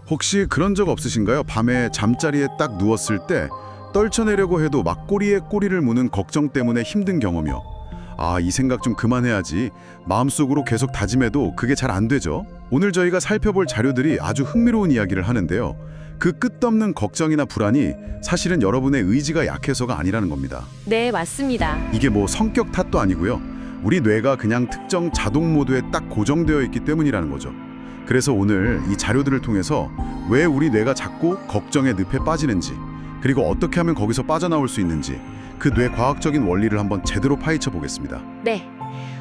혹시 그런 적 없으신가요? 밤에 잠자리에 딱 누웠을 때 떨쳐내려고 해도 막 꼬리에 꼬리를 무는 걱정 때문에 힘든 경험이요. 아, 이 생각 좀 그만해야지. 마음속으로 계속 다짐해도 그게 잘 안 되죠. 오늘 저희가 살펴볼 자료들이 아주 흥미로운 이야기를 하는데요. 그 끝없는 걱정이나 불안이 사실은 여러분의 의지가 약해서가 아니라는 겁니다. 네, 맞습니다. 이게 뭐 성격 탓도 아니고요. 우리 뇌가 그냥 특정 자동 모드에 딱 고정되어 있기 때문이라는 거죠. 그래서 오늘 이 자료들을 통해서 왜 우리 뇌가 자꾸 걱정의 늪에 빠지는지, 그리고 어떻게 하면 거기서 빠져나올 수 있는지 그 뇌 과학적인 원리를 한번 제대로 파헤쳐 보겠습니다. 네.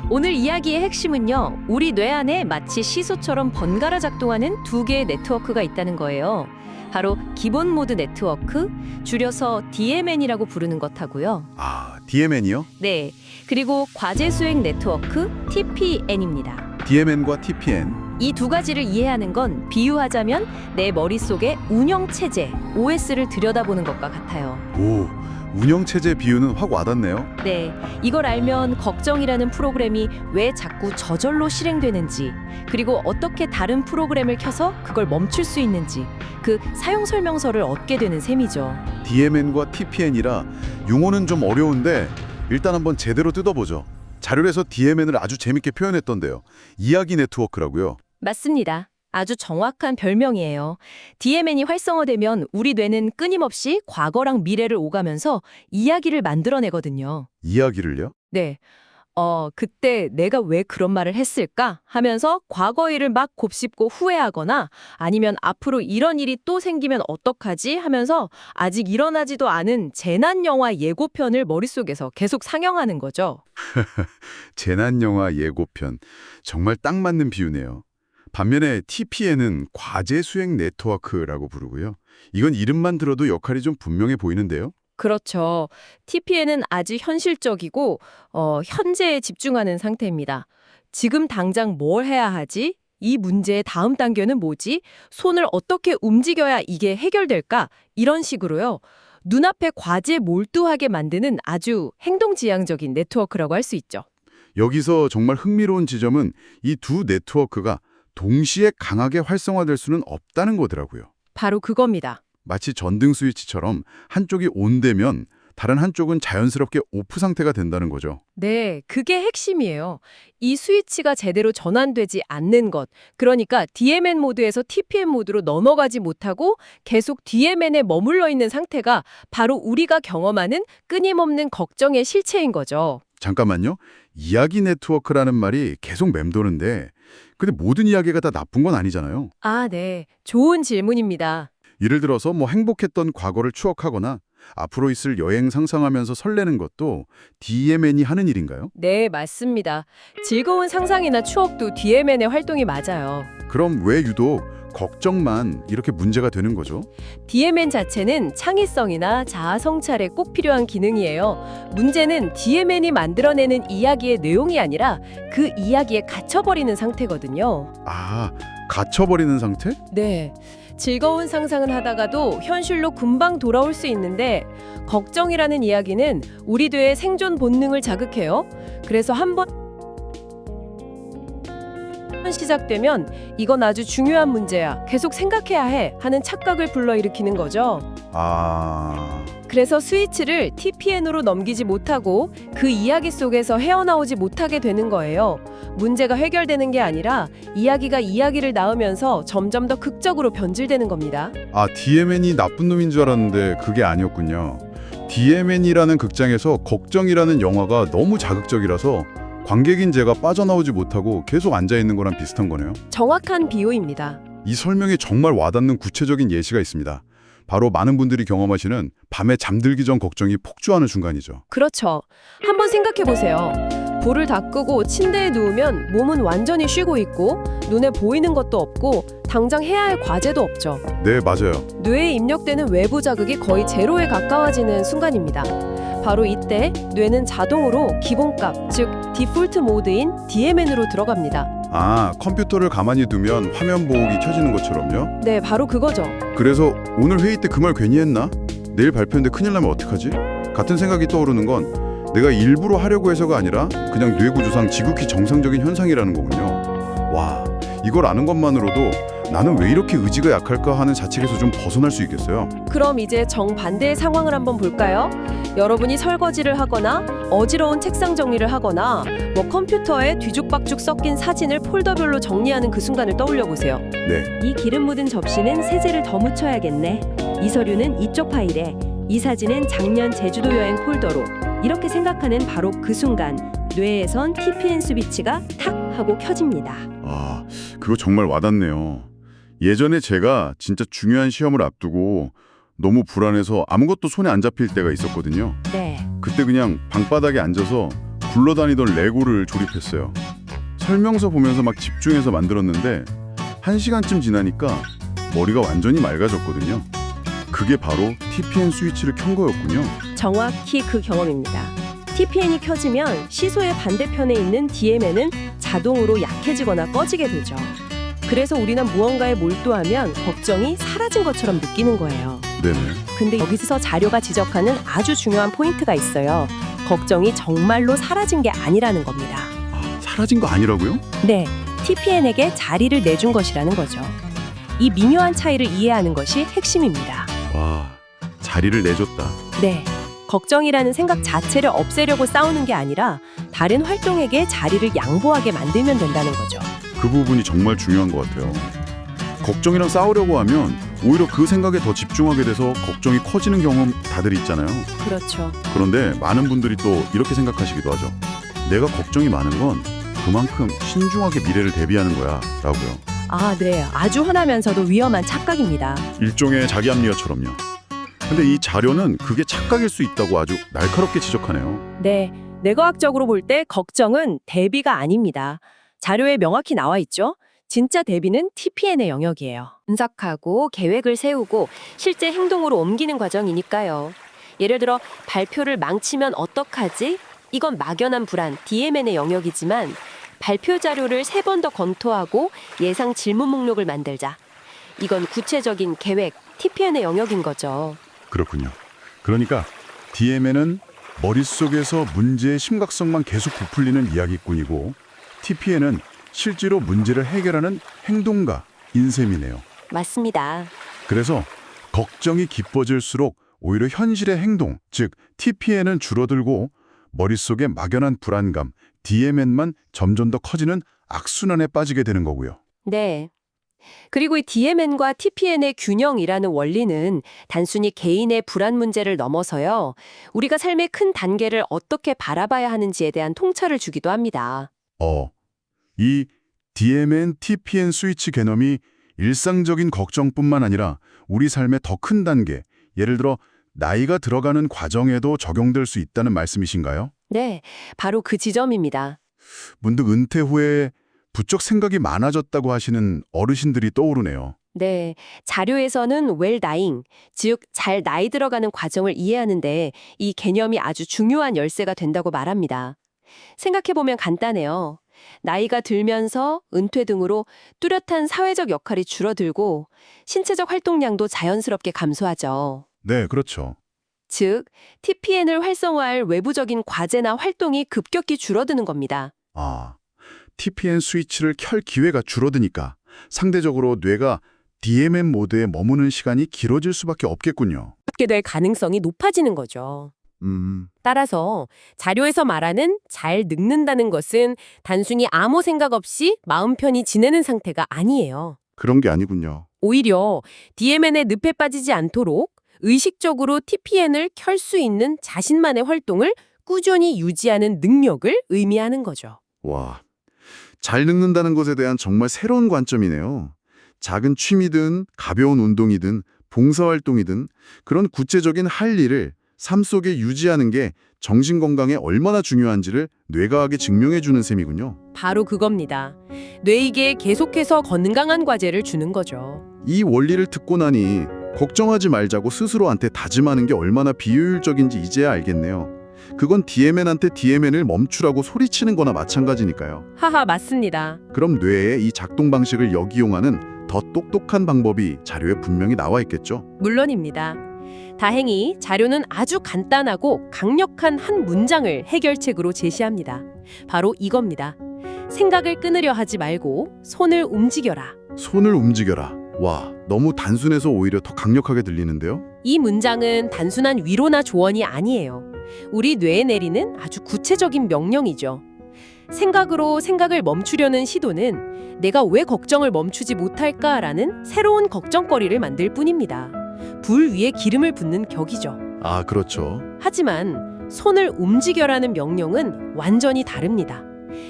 오늘 이야기의 핵심은요. 우리 뇌 안에 마치 시소처럼 번갈아 작동하는 두 개의 네트워크가 있다는 거예요. 바로 기본 모드 네트워크, 줄여서 DMN이라고 부르는 것하고요. 아, DMN이요? 네. 그리고 과제 수행 네트워크, TPN입니다. DMN과 TPN. 이 두 가지를 이해하는 건 비유하자면 내 머릿속의 운영체제, OS를 들여다보는 것과 같아요. 오, 운영체제 비유는 확 와닿네요. 네, 이걸 알면 걱정이라는 프로그램이 왜 자꾸 저절로 실행되는지, 그리고 어떻게 다른 프로그램을 켜서 그걸 멈출 수 있는지 그 사용 설명서를 얻게 되는 셈이죠. DMN과 TPN이라 용어는 좀 어려운데 일단 한번 제대로 뜯어보죠. 자료에서 DMN을 아주 재밌게 표현했던데요. 이야기 네트워크라고요. 맞습니다. 아주 정확한 별명이에요. DMN이 활성화되면 우리 뇌는 끊임없이 과거랑 미래를 오가면서 이야기를 만들어내거든요. 이야기를요? 네. 그때 내가 왜 그런 말을 했을까? 하면서 과거 일을 막 곱씹고 후회하거나 아니면 앞으로 이런 일이 또 생기면 어떡하지? 하면서 아직 일어나지도 않은 재난 영화 예고편을 머릿속에서 계속 상영하는 거죠. 재난영화 예고편. 정말 딱 맞는 비유네요. 반면에 TPN은 과제 수행 네트워크라고 부르고요. 이건 이름만 들어도 역할이 좀 분명해 보이는데요. 그렇죠. TPN은 아주 현실적이고 현재에 집중하는 상태입니다. 지금 당장 뭘 해야 하지? 이 문제의 다음 단계는 뭐지? 손을 어떻게 움직여야 이게 해결될까? 이런 식으로요. 눈앞에 과제에 몰두하게 만드는 아주 행동지향적인 네트워크라고 할 수 있죠. 여기서 정말 흥미로운 지점은 이 두 네트워크가 동시에 강하게 활성화될 수는 없다는 거더라고요. 바로 그겁니다. 마치 전등 스위치처럼 한쪽이 온되면 다른 한쪽은 자연스럽게 오프 상태가 된다는 거죠. 네, 그게 핵심이에요. 이 스위치가 제대로 전환되지 않는 것, 그러니까 DMN 모드에서 TPN 모드로 넘어가지 못하고 계속 DMN에 머물러 있는 상태가 바로 우리가 경험하는 끊임없는 걱정의 실체인 거죠. 잠깐만요. 이야기 네트워크라는 말이 계속 맴도는데 근데 모든 이야기가 다 나쁜 건 아니잖아요. 아, 네. 좋은 질문입니다. 예를 들어서 뭐 행복했던 과거를 추억하거나 앞으로 있을 여행 상상하면서 설레는 것도 DMN이 하는 일인가요? 네, 맞습니다. 즐거운 상상이나 추억도 DMN의 활동이 맞아요. 그럼 왜 유독 걱정만 이렇게 문제가 되는 거죠? DMN 자체는 창의성이나 자아 성찰에 꼭 필요한 기능이에요. 문제는 DMN이 만들어내는 이야기의 내용이 아니라 그 이야기에 갇혀버리는 상태거든요. 아, 갇혀버리는 상태? 네. 즐거운 상상은 하다가도 현실로 금방 돌아올 수 있는데 걱정이라는 이야기는 우리 뇌의 생존 본능을 자극해요. 그래서 한번 시작되면 이건 아주 중요한 문제야. 계속 생각해야 해. 하는 착각을 불러일으키는 거죠. 아... 그래서 스위치를 TPN으로 넘기지 못하고 그 이야기 속에서 헤어나오지 못하게 되는 거예요. 문제가 해결되는 게 아니라 이야기가 이야기를 낳으면서 점점 더 극적으로 변질되는 겁니다. 아, DMN이 나쁜 놈인 줄 알았는데 그게 아니었군요. DMN이라는 극장에서 걱정이라는 영화가 너무 자극적이라서 관객인 제가 빠져나오지 못하고 계속 앉아있는 거랑 비슷한 거네요. 정확한 비유입니다. 이 설명에 정말 와닿는 구체적인 예시가 있습니다. 바로 많은 분들이 경험하시는 밤에 잠들기 전 걱정이 폭주하는 순간이죠. 그렇죠. 한번 생각해 보세요. 불을 다 끄고 침대에 누우면 몸은 완전히 쉬고 있고 눈에 보이는 것도 없고 당장 해야 할 과제도 없죠. 네, 맞아요. 뇌에 입력되는 외부 자극이 거의 제로에 가까워지는 순간입니다. 바로 이때 뇌는 자동으로 기본값, 즉 디폴트 모드인 DMN으로 들어갑니다. 아, 컴퓨터를 가만히 두면 화면 보호기 켜지는 것처럼요? 네, 바로 그거죠. 그래서 오늘 회의 때 그 말 괜히 했나? 내일 발표인데 큰일 나면 어떡하지? 같은 생각이 떠오르는 건 내가 일부러 하려고 해서가 아니라 그냥 뇌구조상 지극히 정상적인 현상이라는 거군요. 와, 이걸 아는 것만으로도 나는 왜 이렇게 의지가 약할까 하는 자책에서 좀 벗어날 수 있겠어요. 그럼 이제 정반대의 상황을 한번 볼까요? 여러분이 설거지를 하거나 어지러운 책상 정리를 하거나 컴퓨터에 뒤죽박죽 섞인 사진을 폴더별로 정리하는 그 순간을 떠올려 보세요. 네. 이 기름 묻은 접시는 세제를 더 묻혀야겠네. 이 서류는 이쪽 파일에, 이 사진은 작년 제주도 여행 폴더로. 이렇게 생각하는 바로 그 순간 뇌에선 TPN 스위치가 탁 하고 켜집니다. 아, 그거 정말 와닿네요. 예전에 제가 진짜 중요한 시험을 앞두고 너무 불안해서 아무것도 손에 안 잡힐 때가 있었거든요. 네. 그때 그냥 방바닥에 앉아서 굴러다니던 레고를 조립했어요. 설명서 보면서 막 집중해서 만들었는데 1시간쯤 지나니까 머리가 완전히 맑아졌거든요. 그게 바로 TPN 스위치를 켠 거였군요. 정확히 그 경험입니다. TPN이 켜지면 시소의 반대편에 있는 DMN은 자동으로 약해지거나 꺼지게 되죠. 그래서 우리는 무언가에 몰두하면 걱정이 사라진 것처럼 느끼는 거예요. 네네. 근데 여기서 자료가 지적하는 아주 중요한 포인트가 있어요. 걱정이 정말로 사라진 게 아니라는 겁니다. 아, 사라진 거 아니라고요? 네, TPN에게 자리를 내준 것이라는 거죠. 이 미묘한 차이를 이해하는 것이 핵심입니다. 와, 자리를 내줬다. 네, 걱정이라는 생각 자체를 없애려고 싸우는 게 아니라 다른 활동에게 자리를 양보하게 만들면 된다는 거죠. 그 부분이 정말 중요한 것 같아요. 걱정이랑 싸우려고 하면 오히려 그 생각에 더 집중하게 돼서 걱정이 커지는 경험 다들 있잖아요. 그렇죠. 그런데 많은 분들이 또 이렇게 생각하시기도 하죠. 내가 걱정이 많은 건 그만큼 신중하게 미래를 대비하는 거야 라고요. 아, 네. 아주 흔하면서도 위험한 착각입니다. 일종의 자기 합리화처럼요. 근데 이 자료는 그게 착각일 수 있다고 아주 날카롭게 지적하네요. 네. 뇌과학적으로 볼 때 걱정은 대비가 아닙니다. 자료에 명확히 나와 있죠. 진짜 대비는 TPN의 영역이에요. 분석하고 계획을 세우고 실제 행동으로 옮기는 과정이니까요. 예를 들어 발표를 망치면 어떡하지? 이건 막연한 불안, DMN의 영역이지만 발표 자료를 3번 더 검토하고 예상 질문 목록을 만들자. 이건 구체적인 계획, TPN의 영역인 거죠. 그렇군요. 그러니까 DMN은 머릿속에서 문제의 심각성만 계속 부풀리는 이야기꾼이고 TPN은 실제로 문제를 해결하는 행동가인 셈이네요. 맞습니다. 그래서 걱정이 깊어질수록 오히려 현실의 행동, 즉 TPN은 줄어들고 머릿속의 막연한 불안감, DMN만 점점 더 커지는 악순환에 빠지게 되는 거고요. 네. 그리고 이 DMN과 TPN의 균형이라는 원리는 단순히 개인의 불안 문제를 넘어서요. 우리가 삶의 큰 단계를 어떻게 바라봐야 하는지에 대한 통찰을 주기도 합니다. 이 DMN, TPN 스위치 개념이 일상적인 걱정뿐만 아니라 우리 삶의 더 큰 단계, 예를 들어 나이가 들어가는 과정에도 적용될 수 있다는 말씀이신가요? 네, 바로 그 지점입니다. 문득 은퇴 후에 부쩍 생각이 많아졌다고 하시는 어르신들이 떠오르네요. 네, 자료에서는 웰다잉, 즉 잘 나이 들어가는 과정을 이해하는데 이 개념이 아주 중요한 열쇠가 된다고 말합니다. 생각해보면 간단해요. 나이가 들면서 은퇴 등으로 뚜렷한 사회적 역할이 줄어들고 신체적 활동량도 자연스럽게 감소하죠. 네, 그렇죠. 즉, TPN을 활성화할 외부적인 과제나 활동이 급격히 줄어드는 겁니다. TPN 스위치를 켤 기회가 줄어드니까 상대적으로 뇌가 DMN 모드에 머무는 시간이 길어질 수밖에 없겠군요. 그렇게 될 가능성이 높아지는 거죠. 따라서 자료에서 말하는 잘 늙는다는 것은 단순히 아무 생각 없이 마음 편히 지내는 상태가 아니에요. 그런 게 아니군요. 오히려 DMN의 늪에 빠지지 않도록 의식적으로 TPN을 켤 수 있는 자신만의 활동을 꾸준히 유지하는 능력을 의미하는 거죠. 와, 잘 늙는다는 것에 대한 정말 새로운 관점이네요. 작은 취미든 가벼운 운동이든 봉사활동이든 그런 구체적인 할 일을 삶 속에 유지하는 게 정신 건강에 얼마나 중요한지를 뇌과학이 증명해주는 셈이군요. 바로 그겁니다. 뇌에게 계속해서 건강한 과제를 주는 거죠. 이 원리를 듣고 나니 걱정하지 말자고 스스로한테 다짐하는 게 얼마나 비효율적인지 이제야 알겠네요. 그건 DMN한테 DMN을 멈추라고 소리치는 거나 마찬가지니까요. 하하, 맞습니다. 그럼 뇌의 이 작동 방식을 역이용하는 더 똑똑한 방법이 자료에 분명히 나와 있겠죠? 물론입니다. 다행히 자료는 아주 간단하고 강력한 한 문장을 해결책으로 제시합니다. 바로 이겁니다. 생각을 끊으려 하지 말고 손을 움직여라. 손을 움직여라. 와, 너무 단순해서 오히려 더 강력하게 들리는데요? 이 문장은 단순한 위로나 조언이 아니에요. 우리 뇌에 내리는 아주 구체적인 명령이죠. 생각으로 생각을 멈추려는 시도는 내가 왜 걱정을 멈추지 못할까라는 새로운 걱정거리를 만들 뿐입니다. 불 위에 기름을 붓는 격이죠. 아, 그렇죠. 하지만 손을 움직여라는 명령은 완전히 다릅니다.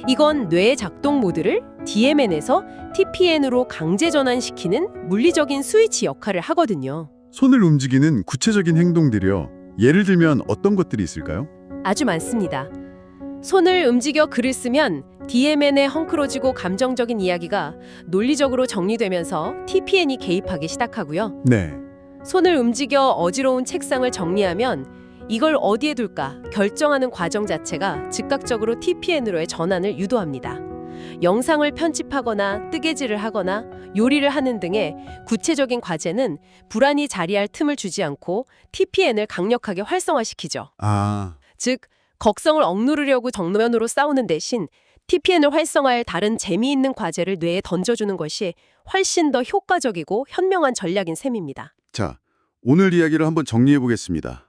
이건 뇌의 작동 모드를 DMN에서 TPN으로 강제 전환시키는 물리적인 스위치 역할을 하거든요. 손을 움직이는 구체적인 행동들이요. 예를 들면 어떤 것들이 있을까요? 아주 많습니다. 손을 움직여 글을 쓰면 DMN의 헝클어지고 감정적인 이야기가 논리적으로 정리되면서 TPN이 개입하기 시작하고요. 네. 손을 움직여 어지러운 책상을 정리하면 이걸 어디에 둘까 결정하는 과정 자체가 즉각적으로 TPN으로의 전환을 유도합니다. 영상을 편집하거나 뜨개질을 하거나 요리를 하는 등의 구체적인 과제는 불안이 자리할 틈을 주지 않고 TPN을 강력하게 활성화시키죠. 아, 즉, 걱정을 억누르려고 정면으로 싸우는 대신 TPN을 활성화할 다른 재미있는 과제를 뇌에 던져주는 것이 훨씬 더 효과적이고 현명한 전략인 셈입니다. 자, 오늘 이야기를 한번 정리해 보겠습니다.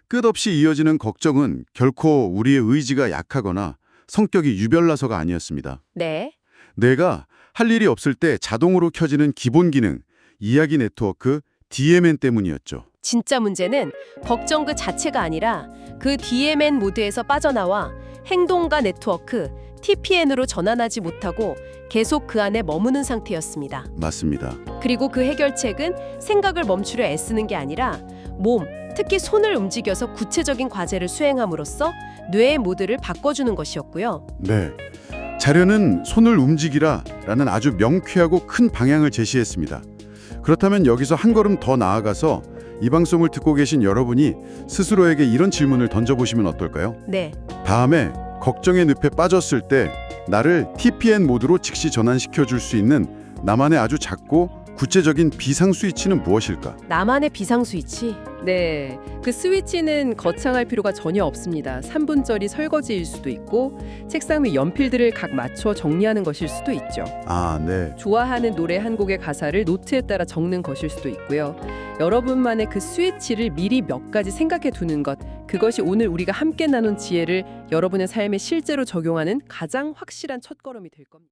끝없이 이어지는 걱정은 결코 우리의 의지가 약하거나 성격이 유별나서가 아니었습니다. 네. 내가 할 일이 없을 때 자동으로 켜지는 기본 기능, 이야기 네트워크, DMN 때문이었죠. 진짜 문제는 걱정 그 자체가 아니라 그 DMN 모드에서 빠져나와 행동가 네트워크, TPN으로 전환하지 못하고 계속 그 안에 머무는 상태였습니다. 맞습니다. 그리고 그 해결책은 생각을 멈추려 애쓰는 게 아니라 몸, 특히 손을 움직여서 구체적인 과제를 수행함으로써 뇌의 모드를 바꿔주는 것이었고요. 네. 자료는 손을 움직이라 라는 아주 명쾌하고 큰 방향을 제시했습니다. 그렇다면 여기서 한 걸음 더 나아가서 이 방송을 듣고 계신 여러분이 스스로에게 이런 질문을 던져보시면 어떨까요? 네. 다음에 걱정의 늪에 빠졌을 때 나를 TPN 모드로 즉시 전환시켜 줄 수 있는 나만의 아주 작고 구체적인 비상 스위치는 무엇일까? 나만의 비상 스위치? 네, 그 스위치는 거창할 필요가 전혀 없습니다. 3분짜리 설거지일 수도 있고 책상 위 연필들을 각 맞춰 정리하는 것일 수도 있죠. 아, 네. 좋아하는 노래 한 곡의 가사를 노트에 따라 적는 것일 수도 있고요. 여러분만의 그 스위치를 미리 몇 가지 생각해 두는 것, 그것이 오늘 우리가 함께 나눈 지혜를 여러분의 삶에 실제로 적용하는 가장 확실한 첫걸음이 될 겁니다.